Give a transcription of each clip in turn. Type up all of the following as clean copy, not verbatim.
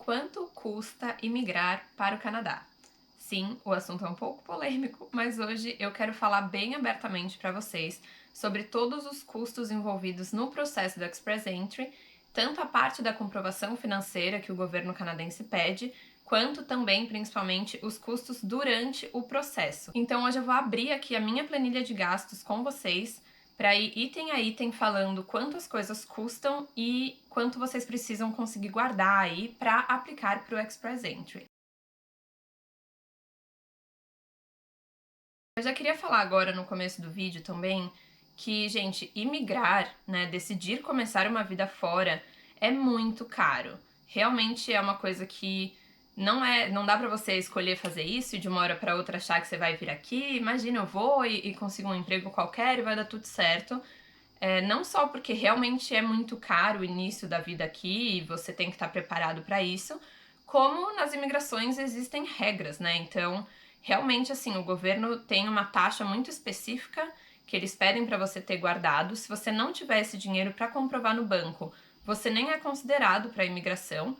Quanto custa imigrar para o Canadá? Sim, o assunto é um pouco polêmico, mas hoje eu quero falar bem abertamente para vocês sobre todos os custos envolvidos no processo do Express Entry, tanto a parte da comprovação financeira que o governo canadense pede, quanto também, principalmente, os custos durante o processo. Então hoje eu vou abrir aqui a minha planilha de gastos com vocês para ir item a item falando quanto as coisas custam e quanto vocês precisam conseguir guardar aí para aplicar para o Express Entry. Eu já queria falar agora no começo do vídeo também que, gente, imigrar, né, decidir começar uma vida fora é muito caro. Realmente é uma coisa que não dá pra você escolher fazer isso e de uma hora pra outra achar que você vai vir aqui. Imagina, eu vou e consigo um emprego qualquer e vai dar tudo certo. Não só porque realmente é muito caro o início da vida aqui e você tem que estar preparado para isso, como nas imigrações existem regras, né? Então, realmente, assim, o governo tem uma taxa muito específica que eles pedem para você ter guardado. Se você não tiver esse dinheiro para comprovar no banco, você nem é considerado para a imigração.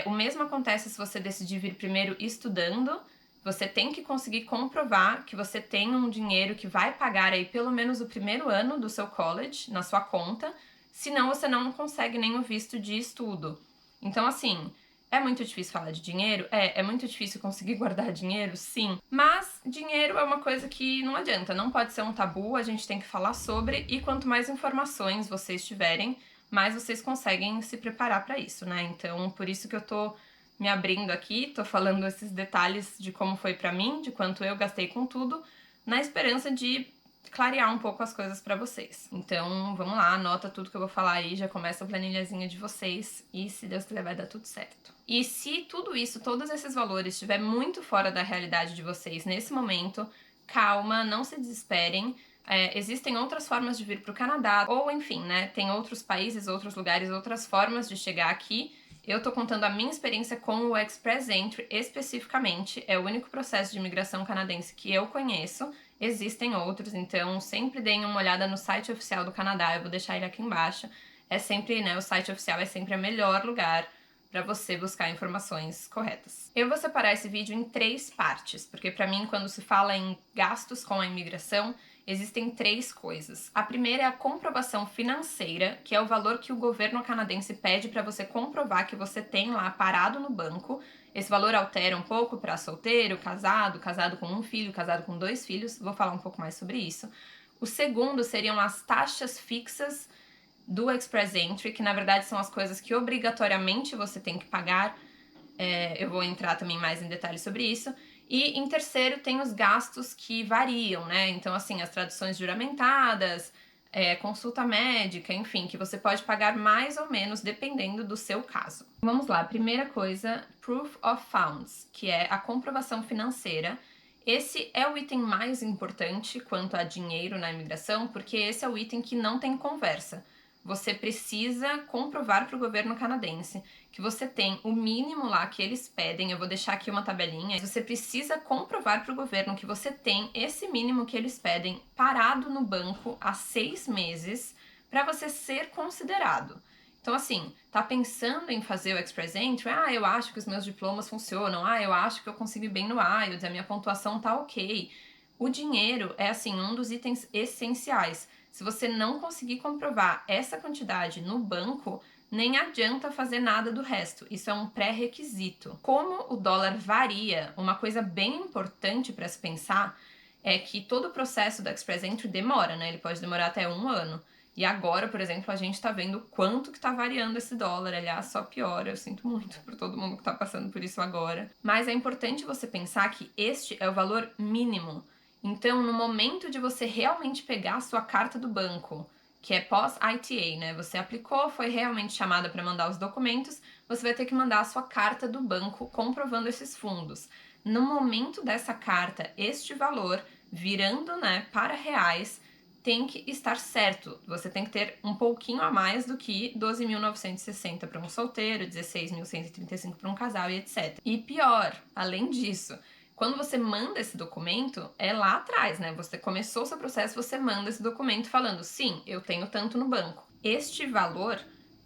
O mesmo acontece se você decidir vir primeiro estudando. Você tem que conseguir comprovar que você tem um dinheiro que vai pagar aí pelo menos o primeiro ano do seu college na sua conta, senão você não consegue nem o visto de estudo. Então, assim, é muito difícil falar de dinheiro? É muito difícil conseguir guardar dinheiro? Sim. Mas dinheiro é uma coisa que não adianta, não pode ser um tabu, a gente tem que falar sobre, e quanto mais informações vocês tiverem, mais vocês conseguem se preparar para isso, né? Então, por isso que eu tô me abrindo aqui, tô falando esses detalhes de como foi pra mim, de quanto eu gastei com tudo, na esperança de clarear um pouco as coisas pra vocês. Então, vamos lá, anota tudo que eu vou falar aí, já começa a planilhazinha de vocês e se Deus quiser vai dar tudo certo. E se tudo isso, todos esses valores estiver muito fora da realidade de vocês nesse momento, calma, não se desesperem. Existem outras formas de vir para o Canadá, ou enfim, né? Tem outros países, outros lugares, outras formas de chegar aqui. Eu tô contando a minha experiência com o Express Entry especificamente. É o único processo de imigração canadense que eu conheço. Existem outros, então sempre deem uma olhada no site oficial do Canadá. Eu vou deixar ele aqui embaixo. É sempre, né? O site oficial é sempre o melhor lugar para você buscar informações corretas. Eu vou separar esse vídeo em 3 partes, porque para mim, quando se fala em gastos com a imigração, existem 3 coisas. A primeira é a comprovação financeira, que é o valor que o governo canadense pede para você comprovar que você tem lá parado no banco. Esse valor altera um pouco para solteiro, casado, casado com um filho, casado com 2 filhos. Vou falar um pouco mais sobre isso. O segundo seriam as taxas fixas do Express Entry, que na verdade são as coisas que obrigatoriamente você tem que pagar. Eu vou entrar também mais em detalhes sobre isso. E em terceiro tem os gastos que variam, né? Então, assim, as traduções juramentadas, consulta médica, enfim, que você pode pagar mais ou menos dependendo do seu caso. Vamos lá, primeira coisa, Proof of Funds, que é a comprovação financeira. Esse é o item mais importante quanto a dinheiro na imigração, porque esse é o item que não tem conversa. Você precisa comprovar para o governo canadense que você tem o mínimo lá que eles pedem. Eu vou deixar aqui uma tabelinha. Você precisa comprovar para o governo que você tem esse mínimo que eles pedem parado no banco há 6 meses para você ser considerado. Então, assim, tá pensando em fazer o Express Entry? Eu acho que os meus diplomas funcionam. Eu acho que eu consigo ir bem no IELTS, a minha pontuação tá ok. O dinheiro é, assim, um dos itens essenciais. Se você não conseguir comprovar essa quantidade no banco, nem adianta fazer nada do resto. Isso é um pré-requisito. Como o dólar varia, uma coisa bem importante para se pensar é que todo o processo do Express Entry demora, né? Ele pode demorar até 1 ano. E agora, por exemplo, a gente tá vendo quanto que tá variando esse dólar. Aliás, só piora. Eu sinto muito por todo mundo que tá passando por isso agora. Mas é importante você pensar que este é o valor mínimo. Então, no momento de você realmente pegar a sua carta do banco, que é pós-ITA, né? Você aplicou, foi realmente chamada para mandar os documentos, você vai ter que mandar a sua carta do banco comprovando esses fundos. No momento dessa carta, este valor, virando, né, para reais, tem que estar certo. Você tem que ter um pouquinho a mais do que 12.960 para um solteiro, 16.135 para um casal e etc. E pior, além disso, quando você manda esse documento, é lá atrás, né? Você começou o seu processo, você manda esse documento falando, sim, eu tenho tanto no banco. Este valor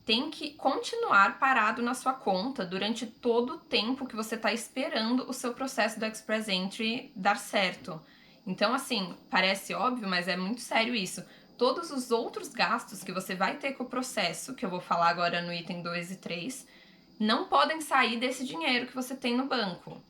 tem que continuar parado na sua conta durante todo o tempo que você está esperando o seu processo do Express Entry dar certo. Então, assim, parece óbvio, mas é muito sério isso. Todos os outros gastos que você vai ter com o processo, que eu vou falar agora no item 2 e 3, não podem sair desse dinheiro que você tem no banco.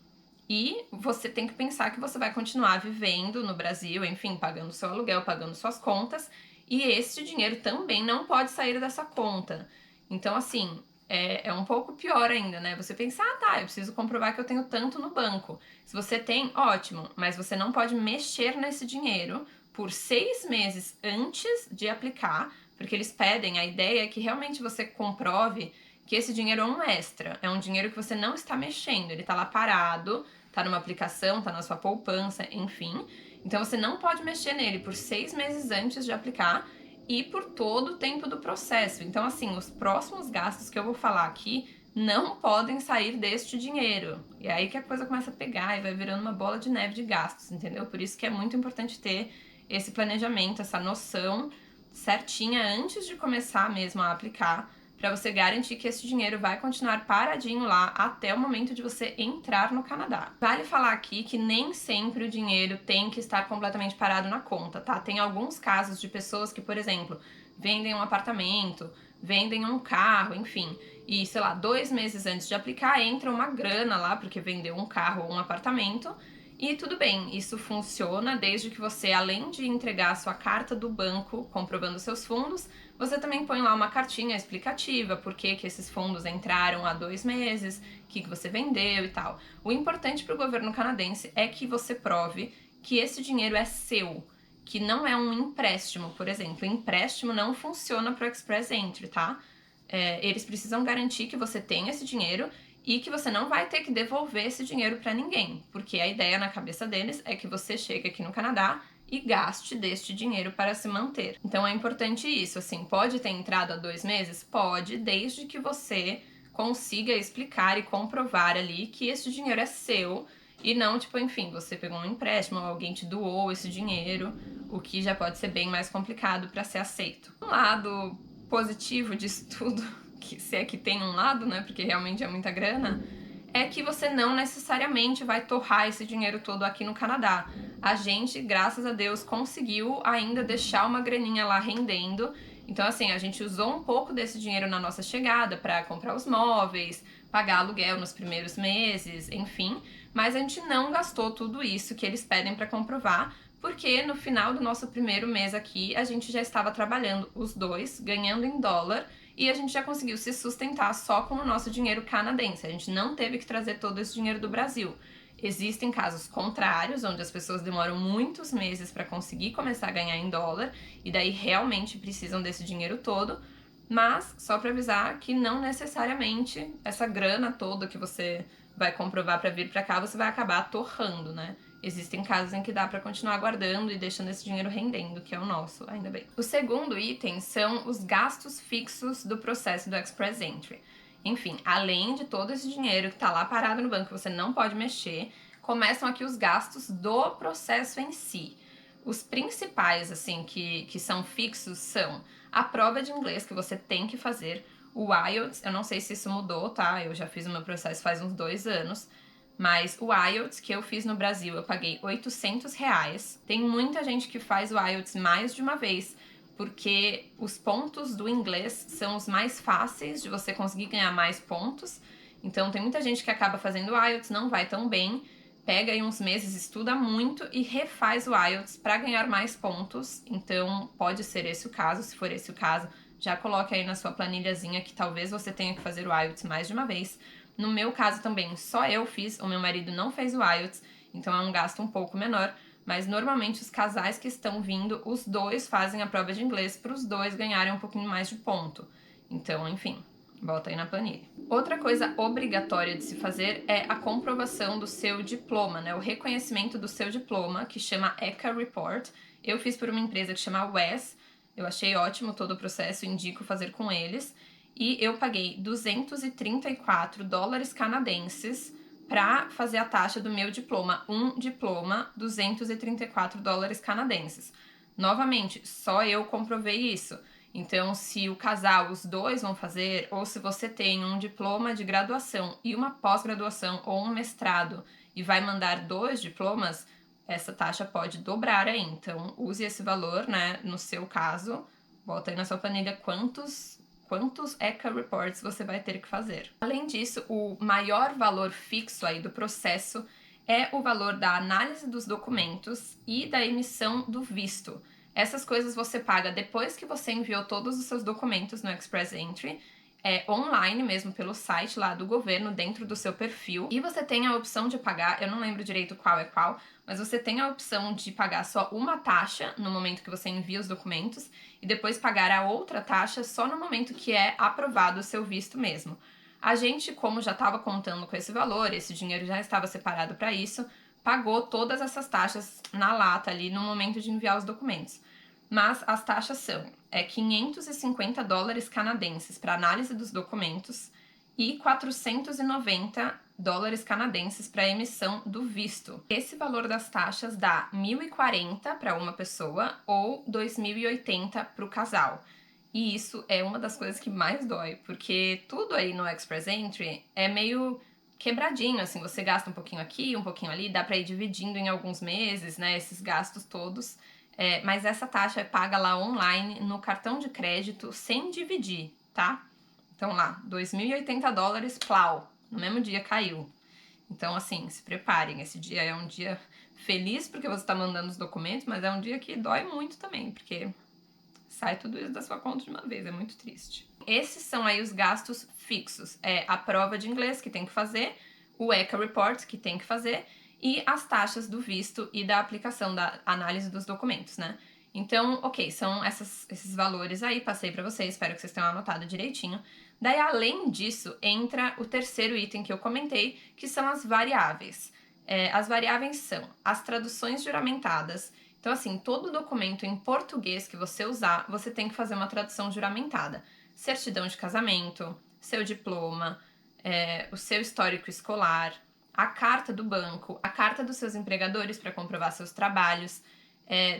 E você tem que pensar que você vai continuar vivendo no Brasil, enfim, pagando seu aluguel, pagando suas contas, e esse dinheiro também não pode sair dessa conta. Então, assim, é um pouco pior ainda, né? Você pensar, tá, eu preciso comprovar que eu tenho tanto no banco. Se você tem, ótimo, mas você não pode mexer nesse dinheiro por 6 meses antes de aplicar, porque eles pedem, a ideia é que realmente você comprove que esse dinheiro é um extra, é um dinheiro que você não está mexendo, ele tá lá parado, tá numa aplicação, tá na sua poupança, enfim. Então você não pode mexer nele por 6 meses antes de aplicar e por todo o tempo do processo. Então, assim, os próximos gastos que eu vou falar aqui não podem sair deste dinheiro. E é aí que a coisa começa a pegar e vai virando uma bola de neve de gastos, entendeu? Por isso que é muito importante ter esse planejamento, essa noção certinha antes de começar mesmo a aplicar, para você garantir que esse dinheiro vai continuar paradinho lá até o momento de você entrar no Canadá. Vale falar aqui que nem sempre o dinheiro tem que estar completamente parado na conta, tá? Tem alguns casos de pessoas que, por exemplo, vendem um apartamento, vendem um carro, enfim, e sei lá, 2 meses antes de aplicar entra uma grana lá porque vendeu um carro ou um apartamento. E tudo bem, isso funciona desde que você, além de entregar a sua carta do banco comprovando seus fundos, você também põe lá uma cartinha explicativa, por que esses fundos entraram há 2 meses, o que você vendeu e tal. O importante para o governo canadense é que você prove que esse dinheiro é seu, que não é um empréstimo, por exemplo. Empréstimo não funciona para o Express Entry, tá? Eles precisam garantir que você tem esse dinheiro e que você não vai ter que devolver esse dinheiro para ninguém, porque a ideia na cabeça deles é que você chegue aqui no Canadá e gaste deste dinheiro para se manter. Então é importante isso, assim, pode ter entrado há 2 meses? Pode, desde que você consiga explicar e comprovar ali que esse dinheiro é seu e não, tipo, enfim, você pegou um empréstimo ou alguém te doou esse dinheiro, o que já pode ser bem mais complicado para ser aceito. Um lado positivo disso tudo, que se é que tem um lado, né, porque realmente é muita grana, é que você não necessariamente vai torrar esse dinheiro todo aqui no Canadá. A gente, graças a Deus, conseguiu ainda deixar uma graninha lá rendendo. Então, assim, a gente usou um pouco desse dinheiro na nossa chegada para comprar os móveis, pagar aluguel nos primeiros meses, enfim. Mas a gente não gastou tudo isso que eles pedem para comprovar, porque no final do nosso primeiro mês aqui, a gente já estava trabalhando os dois, ganhando em dólar, e a gente já conseguiu se sustentar só com o nosso dinheiro canadense. A gente não teve que trazer todo esse dinheiro do Brasil. Existem casos contrários, onde as pessoas demoram muitos meses para conseguir começar a ganhar em dólar, e daí realmente precisam desse dinheiro todo, mas só para avisar que não necessariamente essa grana toda que você vai comprovar para vir para cá, você vai acabar torrando, né? Existem casos em que dá para continuar guardando e deixando esse dinheiro rendendo, que é o nosso, ainda bem. O segundo item são os gastos fixos do processo do Express Entry. Enfim, além de todo esse dinheiro que está lá parado no banco, que você não pode mexer, começam aqui os gastos do processo em si. Os principais, assim, que são fixos são a prova de inglês que você tem que fazer, o IELTS, eu não sei se isso mudou, tá? Eu já fiz o meu processo faz uns 2 anos, mas o IELTS que eu fiz no Brasil, eu paguei R$ 800. Tem muita gente que faz o IELTS mais de uma vez, porque os pontos do inglês são os mais fáceis de você conseguir ganhar mais pontos. Então tem muita gente que acaba fazendo o IELTS, não vai tão bem, pega aí uns meses, estuda muito e refaz o IELTS para ganhar mais pontos. Então pode ser esse o caso, se for esse o caso, já coloque aí na sua planilhazinha que talvez você tenha que fazer o IELTS mais de uma vez. No meu caso também, só eu fiz, o meu marido não fez o IELTS, então é um gasto um pouco menor, mas normalmente os casais que estão vindo, os dois fazem a prova de inglês para os dois ganharem um pouquinho mais de ponto. Então, enfim, bota aí na planilha. Outra coisa obrigatória de se fazer é a comprovação do seu diploma, né? O reconhecimento do seu diploma, que chama ECA Report. Eu fiz por uma empresa que chama WES, eu achei ótimo todo o processo, indico fazer com eles. E eu paguei $234 canadenses para fazer a taxa do meu diploma. Um diploma, $234 canadenses. Novamente, só eu comprovei isso. Então, se o casal, os dois vão fazer, ou se você tem um diploma de graduação e uma pós-graduação ou um mestrado e vai mandar 2 diplomas, essa taxa pode dobrar aí. Então, use esse valor, né, no seu caso, bota aí na sua planilha quantos ECA Reports você vai ter que fazer. Além disso, o maior valor fixo aí do processo é o valor da análise dos documentos e da emissão do visto. Essas coisas você paga depois que você enviou todos os seus documentos no Express Entry, online mesmo, pelo site lá do governo, dentro do seu perfil. E você tem a opção de pagar, eu não lembro direito qual é qual, mas você tem a opção de pagar só uma taxa no momento que você envia os documentos e depois pagar a outra taxa só no momento que é aprovado o seu visto mesmo. A gente, como já estava contando com esse valor, esse dinheiro já estava separado para isso, pagou todas essas taxas na lata ali no momento de enviar os documentos. Mas as taxas são $550 canadenses para análise dos documentos e $490 canadenses para emissão do visto. Esse valor das taxas dá $1.040 para uma pessoa ou $2.080 para o casal. E isso é uma das coisas que mais dói, porque tudo aí no Express Entry é meio quebradinho, assim, você gasta um pouquinho aqui, um pouquinho ali, dá para ir dividindo em alguns meses, né, esses gastos todos. Mas essa taxa é paga lá online no cartão de crédito sem dividir, tá? Então lá, $2.080, plau, no mesmo dia caiu. Então, assim, se preparem, esse dia é um dia feliz porque você tá mandando os documentos, mas é um dia que dói muito também, porque sai tudo isso da sua conta de uma vez, é muito triste. Esses são aí os gastos fixos, a prova de inglês que tem que fazer, o ECA Report que tem que fazer e as taxas do visto e da aplicação da análise dos documentos, né? Então, ok, são esses valores aí, passei para vocês, espero que vocês tenham anotado direitinho. Daí, além disso, entra o terceiro item que eu comentei, que são as variáveis. As variáveis são as traduções juramentadas. Então, assim, todo documento em português que você usar, você tem que fazer uma tradução juramentada. Certidão de casamento, seu diploma, o seu histórico escolar, a carta do banco, a carta dos seus empregadores para comprovar seus trabalhos.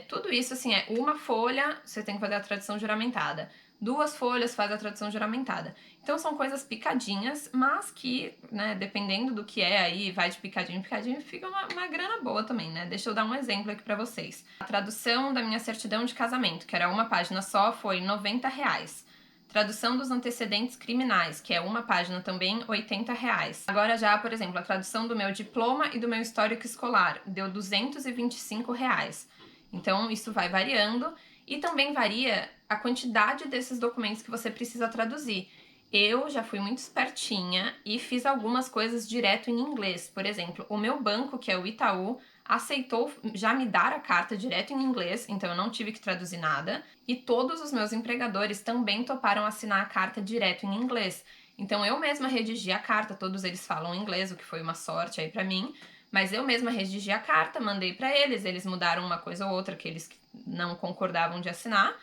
Tudo isso, assim, é uma folha, você tem que fazer a tradução juramentada. 2 folhas faz a tradução juramentada. Então são coisas picadinhas, mas que, né, dependendo do que é aí, vai de picadinho em picadinho, fica uma grana boa também, né? Deixa eu dar um exemplo aqui pra vocês. A tradução da minha certidão de casamento, que era uma página só, foi R$90. Tradução dos antecedentes criminais, que é uma página também, R$80. Agora já, por exemplo, a tradução do meu diploma e do meu histórico escolar, deu R$225. Então isso vai variando e também varia a quantidade desses documentos que você precisa traduzir. Eu já fui muito espertinha e fiz algumas coisas direto em inglês. Por exemplo, o meu banco, que é o Itaú, aceitou já me dar a carta direto em inglês, então eu não tive que traduzir nada. E todos os meus empregadores também toparam assinar a carta direto em inglês. Então eu mesma redigi a carta, todos eles falam inglês, o que foi uma sorte aí pra mim. Mas eu mesma redigi a carta, mandei pra eles mudaram uma coisa ou outra que eles não concordavam de assinar,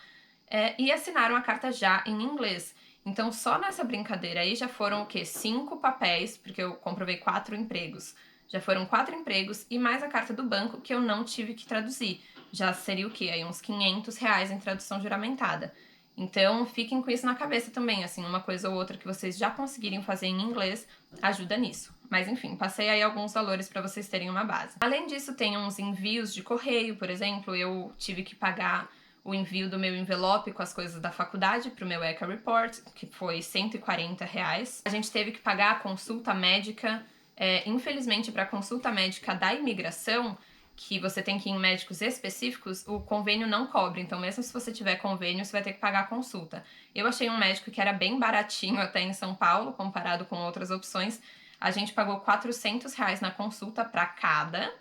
e assinaram a carta já em inglês. Então, só nessa brincadeira aí já foram o quê? 5 papéis, porque eu comprovei 4 empregos. Já foram 4 empregos e mais a carta do banco que eu não tive que traduzir. Já seria o quê? Aí uns R$500 em tradução juramentada. Então, fiquem com isso na cabeça também, assim, uma coisa ou outra que vocês já conseguirem fazer em inglês ajuda nisso. Mas enfim, passei aí alguns valores para vocês terem uma base. Além disso, tem uns envios de correio, por exemplo, eu tive que pagar o envio do meu envelope com as coisas da faculdade pro meu ECA Report, que foi R$140. A gente teve que pagar a consulta médica, infelizmente para a consulta médica da imigração, que você tem que ir em médicos específicos, o convênio não cobre. Então, mesmo se você tiver convênio, você vai ter que pagar a consulta. Eu achei um médico que era bem baratinho até em São Paulo, comparado com outras opções. A gente pagou R$400 na consulta para cada.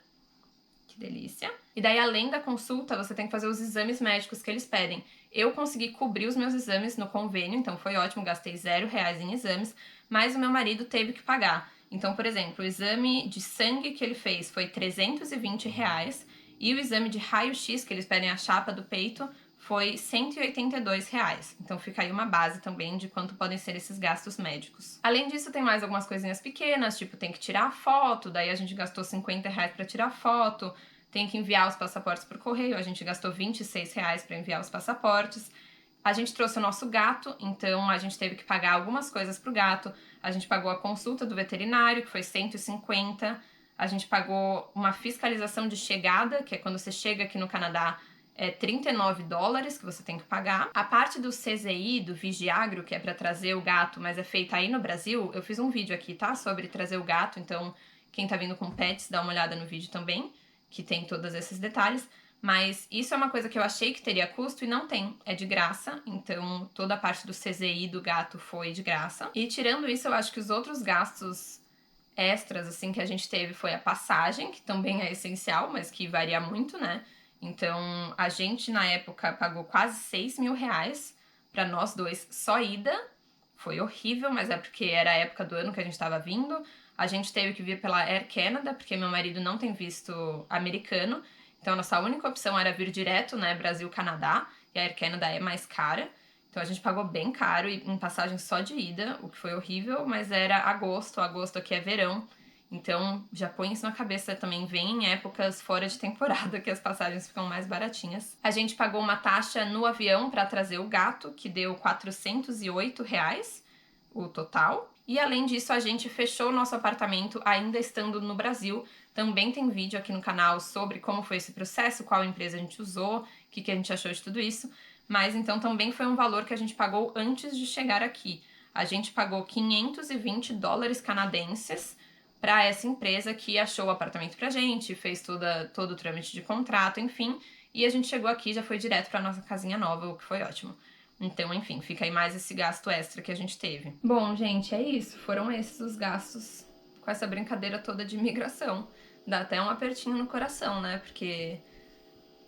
Que delícia. E daí, além da consulta, você tem que fazer os exames médicos que eles pedem. Eu consegui cobrir os meus exames no convênio, então foi ótimo, gastei R$0 em exames, mas o meu marido teve que pagar. Então, por exemplo, o exame de sangue que ele fez foi R$320 e o exame de raio-x, que eles pedem a chapa do peito, foi R$182. Então fica aí uma base também de quanto podem ser esses gastos médicos. Além disso, tem mais algumas coisinhas pequenas, tipo tem que tirar a foto, daí a gente gastou R$50 para tirar a foto, tem que enviar os passaportes por correio, a gente gastou R$26 para enviar os passaportes. A gente trouxe o nosso gato, então a gente teve que pagar algumas coisas pro gato. A gente pagou a consulta do veterinário, que foi 150. A gente pagou uma fiscalização de chegada, que é quando você chega aqui no Canadá, é $39 que você tem que pagar. A parte do CZI, do Vigiagro, que é para trazer o gato, mas é feita aí no Brasil, eu fiz um vídeo aqui, tá? Sobre trazer o gato, então quem tá vindo com pets, dá uma olhada no vídeo também, que tem todos esses detalhes. Mas isso é uma coisa que eu achei que teria custo e não tem, é de graça, então toda a parte do CZI do gato foi de graça. E tirando isso, eu acho que os outros gastos extras, assim, que a gente teve foi a passagem, que também é essencial, mas que varia muito, né? Então, a gente, na época, pagou quase R$6.000 pra nós dois só ida. Foi horrível, mas é porque era a época do ano que a gente tava vindo. A gente teve que vir pela Air Canada, porque meu marido não tem visto americano. Então, a nossa única opção era vir direto, né, Brasil-Canadá, e a Air Canada é mais cara. Então, a gente pagou bem caro em passagem só de ida, o que foi horrível, mas era agosto aqui é verão. Então, já põe isso na cabeça também, vem em épocas fora de temporada, que as passagens ficam mais baratinhas. A gente pagou uma taxa no avião para trazer o gato, que deu R$408, o total. E além disso, a gente fechou o nosso apartamento ainda estando no Brasil. Também tem vídeo aqui no canal sobre como foi esse processo, qual empresa a gente usou, o que a gente achou de tudo isso. Mas então também foi um valor que a gente pagou antes de chegar aqui. A gente pagou $520 canadenses para essa empresa que achou o apartamento pra gente, fez todo o trâmite de contrato, enfim. E a gente chegou aqui e já foi direto pra nossa casinha nova, o que foi ótimo. Então, enfim, fica aí mais esse gasto extra que a gente teve. Bom, gente, é isso. Foram esses os gastos com essa brincadeira toda de imigração. Dá até um apertinho no coração, né? Porque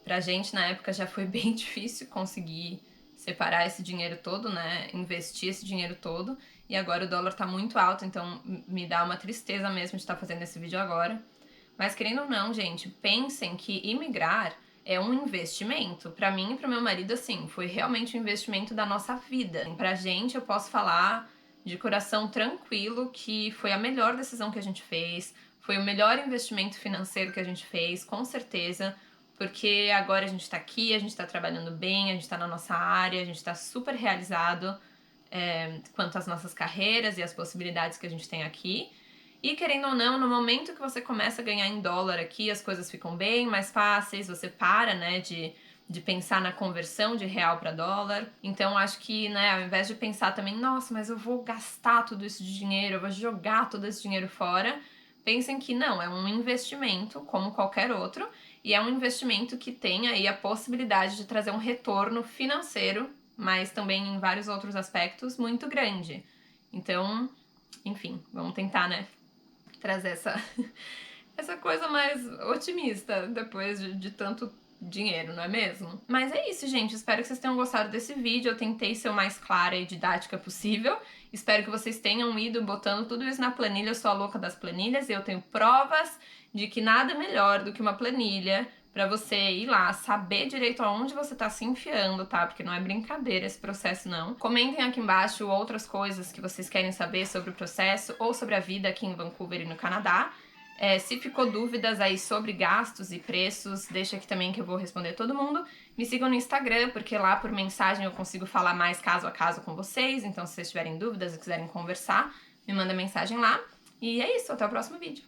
pra gente, na época, já foi bem difícil conseguir separar esse dinheiro todo, né? Investir esse dinheiro todo. E agora o dólar tá muito alto, então me dá uma tristeza mesmo de estar fazendo esse vídeo agora. Mas querendo ou não, gente, pensem que imigrar é um investimento. Pra mim e pro meu marido, assim, foi realmente um investimento da nossa vida. Pra gente, eu posso falar de coração tranquilo que foi a melhor decisão que a gente fez, foi o melhor investimento financeiro que a gente fez, com certeza, porque agora a gente tá aqui, a gente tá trabalhando bem, a gente tá na nossa área, a gente tá super realizado quanto às nossas carreiras e as possibilidades que a gente tem aqui. E querendo ou não, no momento que você começa a ganhar em dólar aqui, as coisas ficam bem mais fáceis, você para, né, de pensar na conversão de real para dólar. Então acho que, né, ao invés de pensar também, nossa, mas eu vou gastar tudo isso de dinheiro, eu vou jogar todo esse dinheiro fora, pensem que não, é um investimento como qualquer outro, e é um investimento que tem aí a possibilidade de trazer um retorno financeiro, mas também em vários outros aspectos muito grande. Então, enfim, vamos tentar, né, trazer essa coisa mais otimista depois de tanto dinheiro, não é mesmo? Mas é isso, gente. Espero que vocês tenham gostado desse vídeo. Eu tentei ser o mais clara e didática possível. Espero que vocês tenham ido botando tudo isso na planilha. Eu sou a louca das planilhas e eu tenho provas de que nada melhor do que uma planilha pra você ir lá, saber direito aonde você tá se enfiando, tá? Porque não é brincadeira esse processo, não. Comentem aqui embaixo outras coisas que vocês querem saber sobre o processo ou sobre a vida aqui em Vancouver e no Canadá. Se ficou dúvidas aí sobre gastos e preços, deixa aqui também que eu vou responder todo mundo. Me sigam no Instagram, porque lá por mensagem eu consigo falar mais caso a caso com vocês. Então, se vocês tiverem dúvidas e quiserem conversar, me manda mensagem lá. E é isso, até o próximo vídeo.